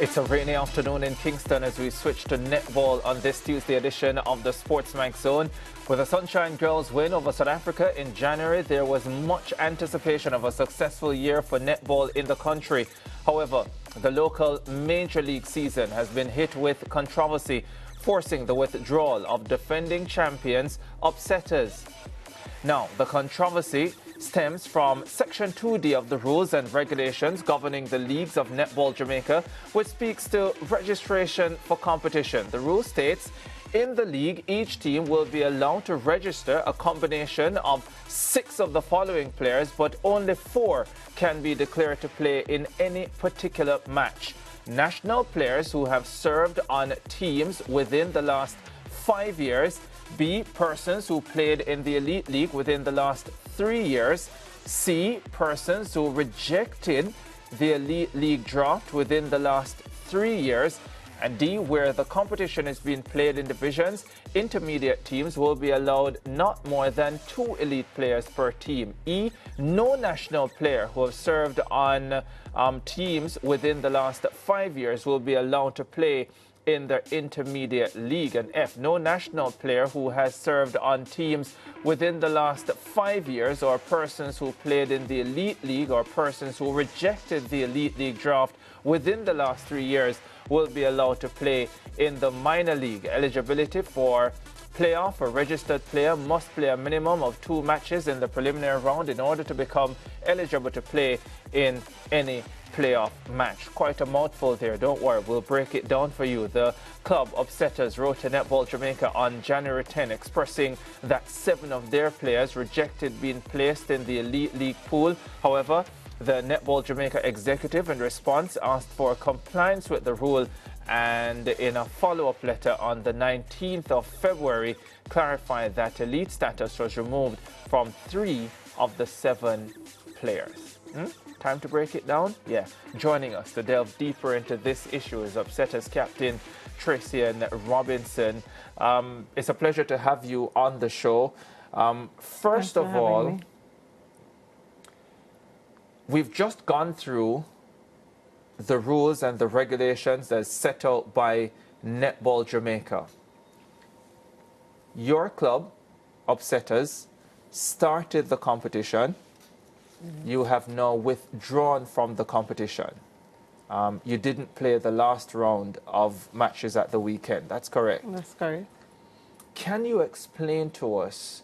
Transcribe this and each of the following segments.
It's a rainy afternoon in Kingston as we switch to netball on this Tuesday edition of the SportsMax Zone. With the Sunshine Girls win over South Africa in January, there was much anticipation of a successful year for netball in the country. However, the local major league season has been hit with controversy, forcing the withdrawal of defending champions Upsetters. Now, the controversy stems from Section 2D of the rules and regulations governing the leagues of Netball Jamaica, which speaks to registration for competition. The rule states, in the league, each team will be allowed to register a combination of 6 of the following players, but only 4 can be declared to play in any particular match. National players who have served on teams within the last 5 years. B, persons who played in the Elite League within the last 3 years. C, persons who rejected the Elite League draft within the last 3 years. And D, where the competition is being played in divisions, intermediate teams will be allowed not more than 2 elite players per team. E, no national player who have served on teams within the last 5 years will be allowed to play in the intermediate league. And F, no national player who has served on teams within the last 5 years, or persons who played in the Elite League, or persons who rejected the Elite League draft within the last 3 years, will be allowed to play in the minor league. Eligibility for playoff: a registered player must play a minimum of 2 matches in the preliminary round in order to become eligible to play in any playoff match. Quite a mouthful there. Don't worry, we'll break it down for you. The club Upsetters wrote to Netball Jamaica on January 10 expressing that 7 of their players rejected being placed in the Elite League pool. However, the Netball Jamaica executive in response asked for compliance with the rule, and in a follow-up letter on the 19th of February clarified that elite status was removed from 3 of the 7 players. Time to break it down? Yeah. Joining us to delve deeper into this issue is Upsetters captain Tracy Robinson. It's a pleasure to have you on the show. First of all, we've just gone through the rules and the regulations as set out by Netball Jamaica. Your club, Upsetters, started the competition. You have now withdrawn from the competition. You didn't play the last round of matches at the weekend. That's correct? That's correct. Can you explain to us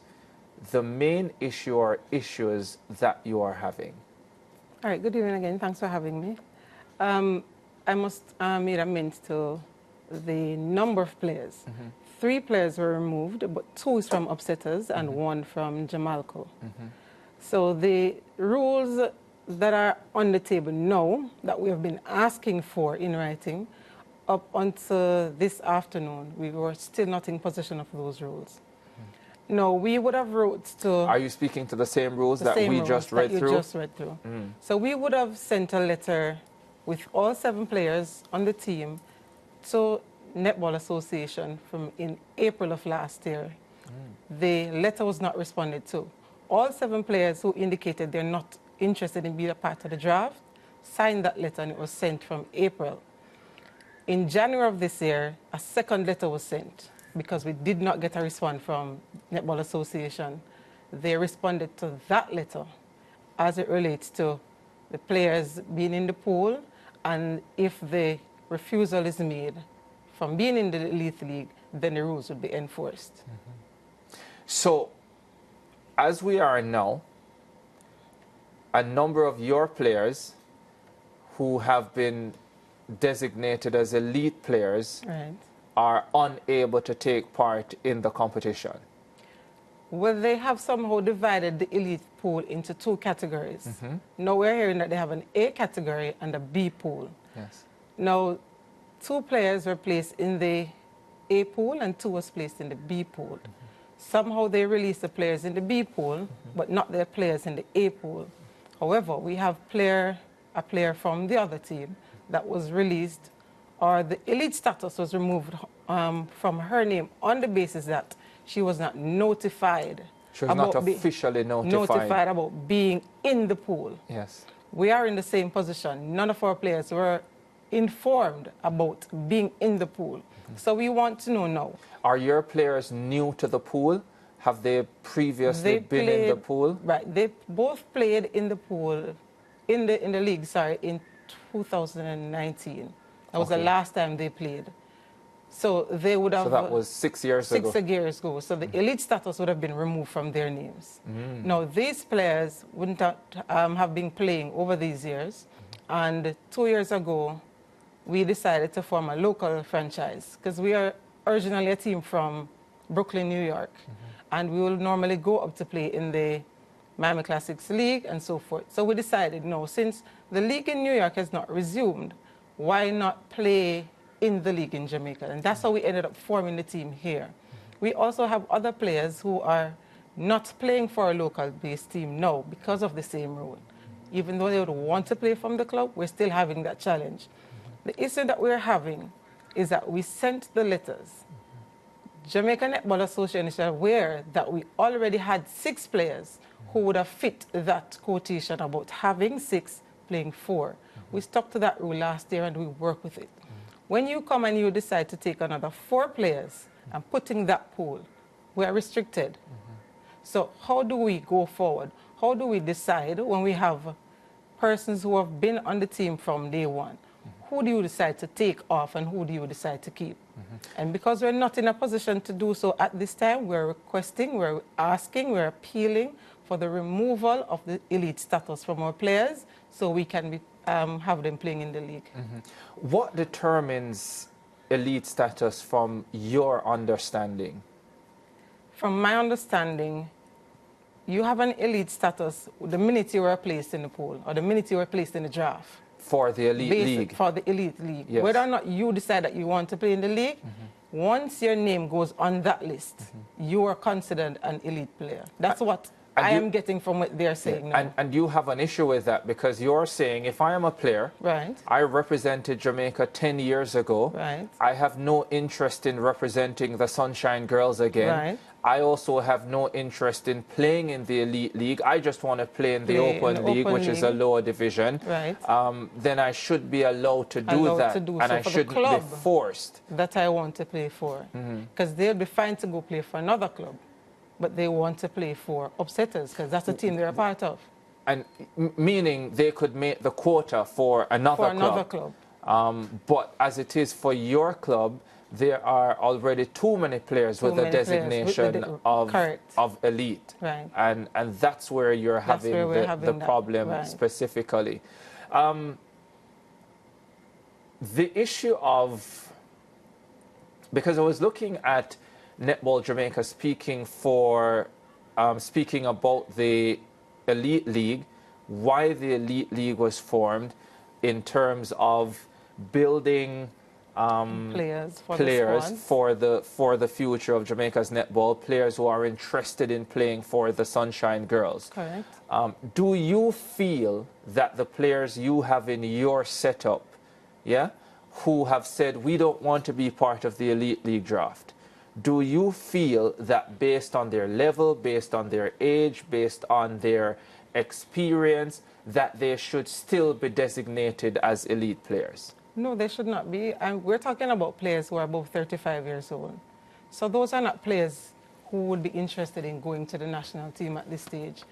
the main issue or issues that you are having? All right, good evening again. Thanks for having me. I must make amends to the number of players. 3 players were removed, but 2 is from Upsetters and 1 from Jamalco. So the rules that are on the table now that we have been asking for in writing up until this afternoon, we were still not in possession of those rules. No, we would have wrote to... Are you speaking to the same rules that we just read through? Just read through. So we would have sent a letter with all 7 players on the team to Netball Association from in April of last year. The letter was not responded to. All 7 players who indicated they're not interested in being a part of the draft signed that letter, and it was sent from April. In January of this year, a second letter was sent because we did not get a response from Netball Association. They responded to that letter as it relates to the players being in the pool, and if the refusal is made from being in the Elite League, then the rules would be enforced. So, as we are now, a number of your players who have been designated as elite players are unable to take part in the competition. Well, they have somehow divided the elite pool into 2 categories. Now we're hearing that they have an A category and a B pool. Now, 2 players were placed in the A pool and 2 was placed in the B pool. Somehow they released the players in the B pool, but not their players in the A pool. However, we have a player from the other team that was released, or the elite status was removed from her name on the basis that she was not notified. She was not officially notified about being in the pool. Yes. We are in the same position. None of our players were informed about being in the pool. So we want to know now. Are your players new to the pool? Have they previously been in the pool? Right. They both played in the pool, in the league, sorry, in 2019. That was the last time they played. So they would have... So that was 6 years ago. 6 years ago. So the elite status would have been removed from their names. Now, these players wouldn't have been playing over these years. And 2 years ago, we decided to form a local franchise because we are originally a team from Brooklyn, New York. And we will normally go up to play in the Miami Classics League and so forth. So we decided, no, since the league in New York has not resumed, why not play in the league in Jamaica? And that's how we ended up forming the team here. We also have other players who are not playing for a local-based team now because of the same rule. Even though they would want to play from the club, we're still having that challenge. The issue that we're having is that we sent the letters. Jamaica Netball Association is aware that we already had 6 players who would have fit that quotation about having 6 playing 4. We stuck to that rule last year and we work with it. When you come and you decide to take another 4 players and put in that pool, we are restricted. So how do we go forward? How do we decide when we have persons who have been on the team from day one? Who do you decide to take off and who do you decide to keep? And because we're not in a position to do so at this time, we're requesting, we're asking, we're appealing for the removal of the elite status from our players so we can be, have them playing in the league. What determines elite status from your understanding? From my understanding, you have an elite status the minute you were placed in the pool or the minute you were placed in the draft. For the elite league? For the elite league. Yes. Whether or not you decide that you want to play in the league, once your name goes on that list, you are considered an elite player. That's what I am getting from what they're saying now. And you have an issue with that because you're saying if I am a player, I represented Jamaica 10 years ago, I have no interest in representing the Sunshine Girls again. I also have no interest in playing in the elite league. I just want to play in the open league, which is a lower division. Then I should be allowed to do that, and I shouldn't be forced. That I want to play for, because they'll be fine to go play for another club, but they want to play for Upsetters because that's the team they're a part of. And meaning they could make the quota for another club. But as it is for your club, there are already too many players with the designation of elite. And that's where you're having the problem specifically. The issue of, because I was looking at Netball Jamaica speaking about the elite league, why the elite league was formed in terms of building players for the future of Jamaica's netball, players who are interested in playing for the Sunshine Girls. Do you feel that the players you have in your setup, who have said we don't want to be part of the elite league draft, do you feel that based on their level, based on their age, based on their experience, that they should still be designated as elite players? No, they should not be. And we're talking about players who are above 35 years old. So those are not players who would be interested in going to the national team at this stage.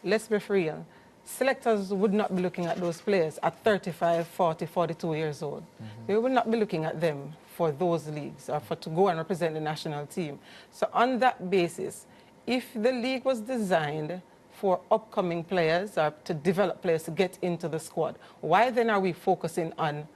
Let's be real. Selectors would not be looking at those players at 35, 40, 42 years old. They would not be looking at them for those leagues or to go and represent the national team. So on that basis, if the league was designed for upcoming players or to develop players to get into the squad, why then are we focusing on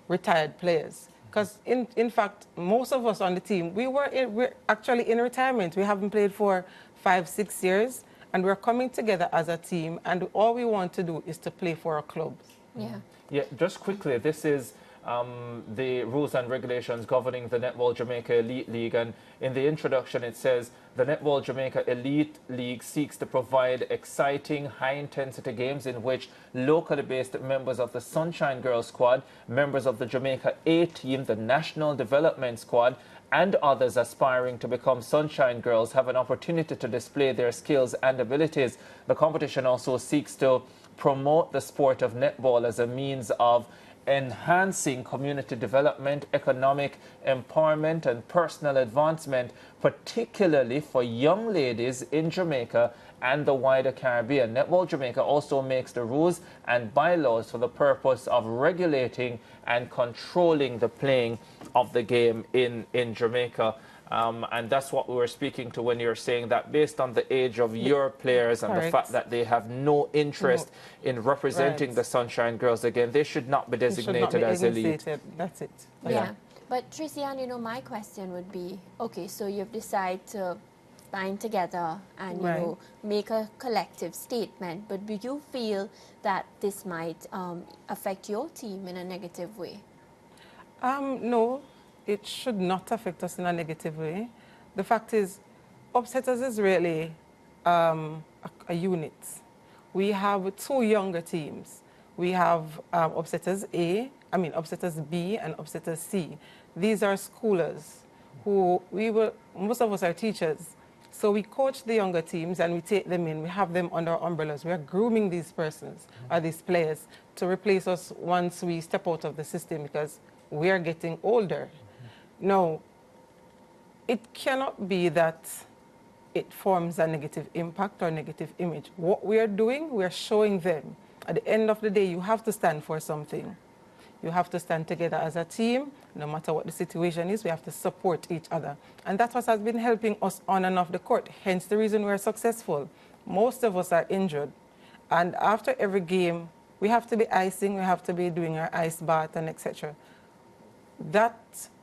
retired players? Because in fact, most of us on the team, we're actually in retirement. We haven't played for 5, 6 years, and we're coming together as a team, and all we want to do is to play for our clubs. Yeah, just quickly, this is the rules and regulations governing the Netball Jamaica Elite League, and in the introduction it says the Netball Jamaica Elite League seeks to provide exciting high-intensity games in which locally based members of the Sunshine Girls squad, members of the Jamaica A team, the National Development Squad, and others aspiring to become Sunshine Girls have an opportunity to display their skills and abilities. The competition also seeks to promote the sport of netball as a means of enhancing community development, economic empowerment, and personal advancement, particularly for young ladies in Jamaica and the wider Caribbean. Netball Jamaica also makes the rules and bylaws for the purpose of regulating and controlling the playing of the game in Jamaica. And that's what we were speaking to when you were saying that based on the age of your players and the fact that they have no interest in representing the Sunshine Girls again, they should not be designated as elite. That's it. Yeah. But Trician, you know, my question would be, okay, so you've decided to bind together and, you know, make a collective statement, but do you feel that this might affect your team in a negative way? No. It should not affect us in a negative way. The fact is, Upsetters is really a unit. We have two younger teams. We have Upsetters Upsetters B and Upsetters C. These are schoolers who most of us are teachers. So we coach the younger teams and we take them in. We have them under our umbrellas. We are grooming these persons or these players to replace us once we step out of the system because we are getting older. No, it cannot be that it forms a negative impact or negative image. What we are doing, we are showing them. At the end of the day, you have to stand for something. You have to stand together as a team. No matter what the situation is, we have to support each other. And that's what has been helping us on and off the court, hence the reason we're successful. Most of us are injured. And after every game, we have to be icing, we have to be doing our ice bath and etc.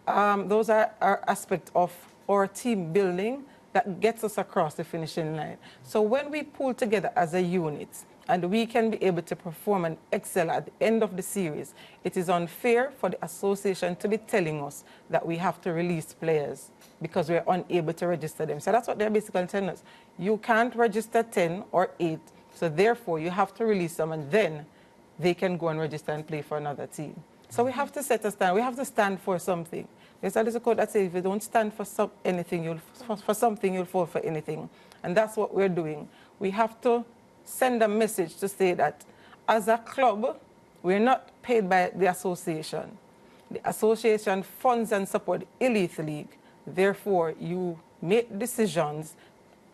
Those are aspects of our team building that gets us across the finishing line. So when we pull together as a unit and we can be able to perform and excel at the end of the series, it is unfair for the association to be telling us that we have to release players because we're unable to register them. So that's what they're basically telling us. You can't register 10 or 8, so therefore you have to release them and then they can go and register and play for another team. So we have to set a stand. We have to stand for something. There's a quote that says, if you don't stand for something, you'll fall for anything. And that's what we're doing. We have to send a message to say that as a club, we're not paid by the association. The association funds and supports the Elite League. Therefore, you make decisions,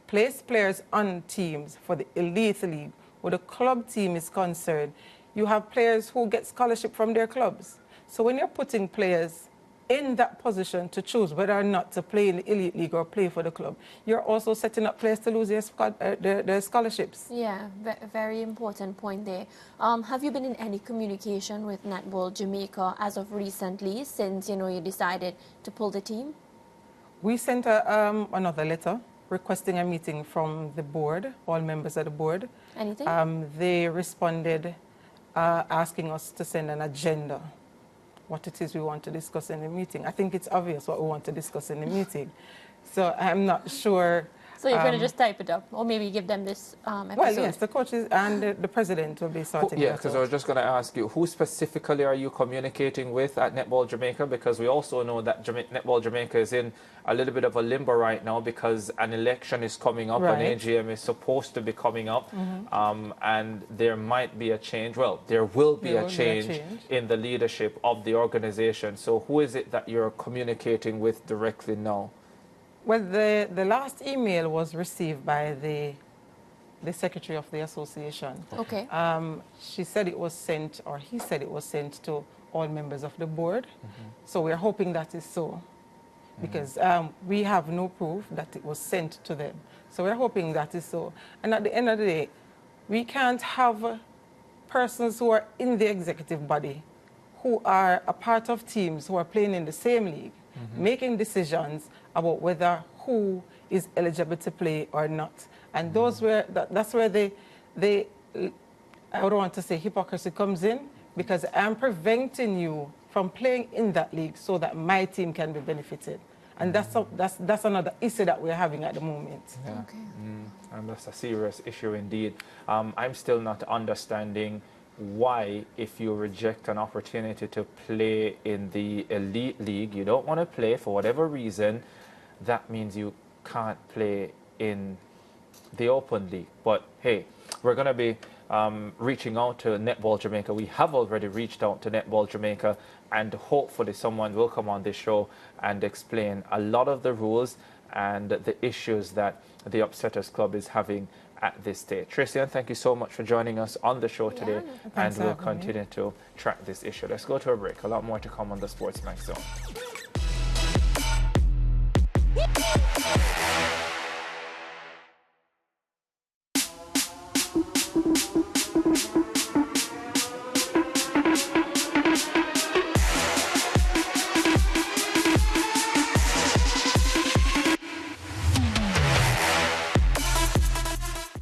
place players on teams for the Elite League. Where the club team is concerned, you have players who get scholarship from their clubs. So when you're putting players in that position to choose whether or not to play in the Elite League or play for the club, you're also setting up players to lose their scholarships. Yeah, very important point there. Have you been in any communication with Netball Jamaica as of recently, since, you know, you decided to pull the team? We sent another letter requesting a meeting from the board, all members of the board. Anything? They responded asking us to send an agenda, what it is we want to discuss in the meeting. I think it's obvious what we want to discuss in the meeting. So I'm not sure. So you're going to just type it up, or maybe give them this episode? Well, yes, the coaches and the president will be sorting it out. Yeah, because I was just going to ask you, who specifically are you communicating with at Netball Jamaica? Because we also know that Netball Jamaica is in a little bit of a limbo right now because an election is coming up, an AGM is supposed to be coming up, and there might be a change. Well, there will be a change in the leadership of the organization. So who is it that you're communicating with directly now? Well, the last email was received by the secretary of the association. Okay. She said it was sent, or he said it was sent to all members of the board. So we're hoping that is so, because we have no proof that it was sent to them. So we're hoping that is so. And at the end of the day, we can't have persons who are in the executive body, who are a part of teams who are playing in the same league, making decisions about whether who is eligible to play or not. And that's where I don't want to say hypocrisy comes in, because I'm preventing you from playing in that league so that my team can be benefited. And that's another issue that we're having at the moment. Yeah. Okay. And that's a serious issue indeed. I'm still not understanding why, if you reject an opportunity to play in the Elite League, you don't want to play for whatever reason, that means you can't play in the Open League. But hey, we're going to be reaching out to Netball Jamaica. We have already reached out to Netball Jamaica, and hopefully someone will come on this show and explain a lot of the rules and the issues that the Upsetters Club is having at this stage. Tracy, thank you so much for joining us on the show today, and we'll continue to track this issue. Let's go to a break. A lot more to come on the SportsMax Zone.